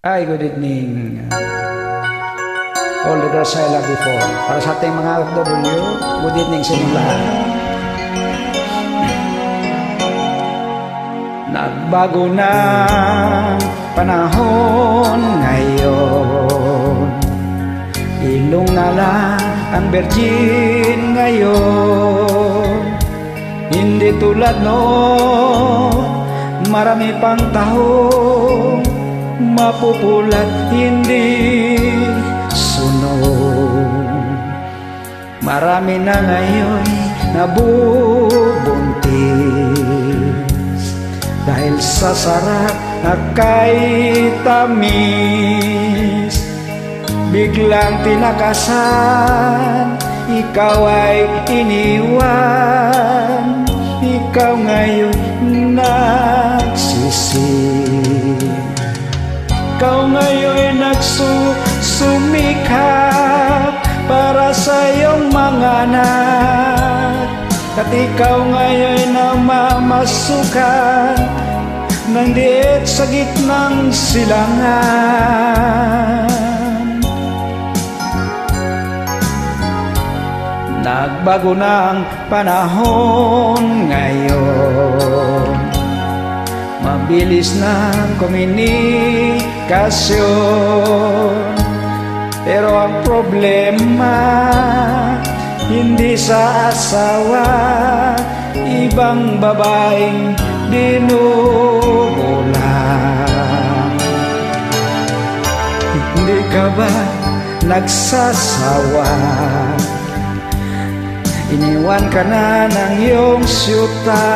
Ay, good evening. All the girls I love before. Para sa ating mga FW, good evening sa inyong lahat. Nagbago na panahon ngayon. Ilong na lang ang virgin ngayon. Hindi tulad marami pang taho mapupulat, hindi sunod. Marami na ngayon nabubuntis dahil sa sarap na kay tamis. Biglang tinakasan, ikaw ay iniwan. Ikaw ngayon nagsisi. Ikaw ngayon nagsusumikap para sa iyong mga anak. At ikaw ngayon namamasukan ng diet sa gitnang silangan. Nagbago na ang panahon ngayon. Mabilis na komunikasyon, pero ang problema hindi sa asawa, ibang babaeng dinugulang. Hindi ka ba nagsasawa? Iniwan ka na ng iyong syuta.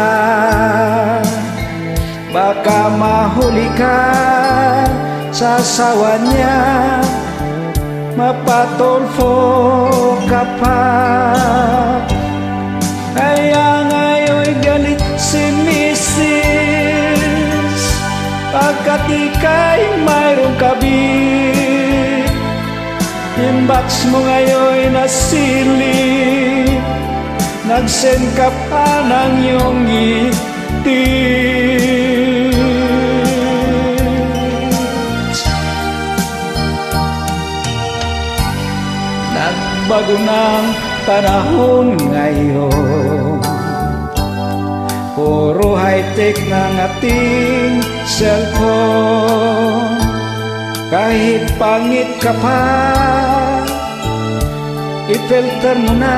Baka mahuli ka sa asawa niya, mapatulfo ka pa. Kaya ngayon'y galit si Mrs. Pagkat ika'y mayroong kabit. Inbox mo ngayon'y nasilip, nag-send ka pa ng iyong ngiti. Nagbago ng panahon ngayon. Puro high-tech ng ating cellphone. Kahit pangit ka pa, i-filter mo na,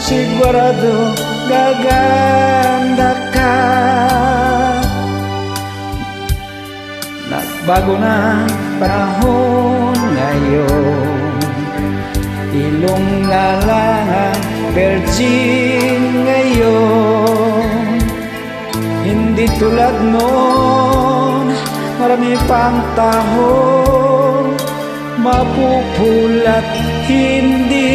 sigurado gaganda ka. Nagbago na panahon ngayon. Ilong na lang ang virgin ngayon. Hindi tulad noon, marami pang taho mapupulat, hindi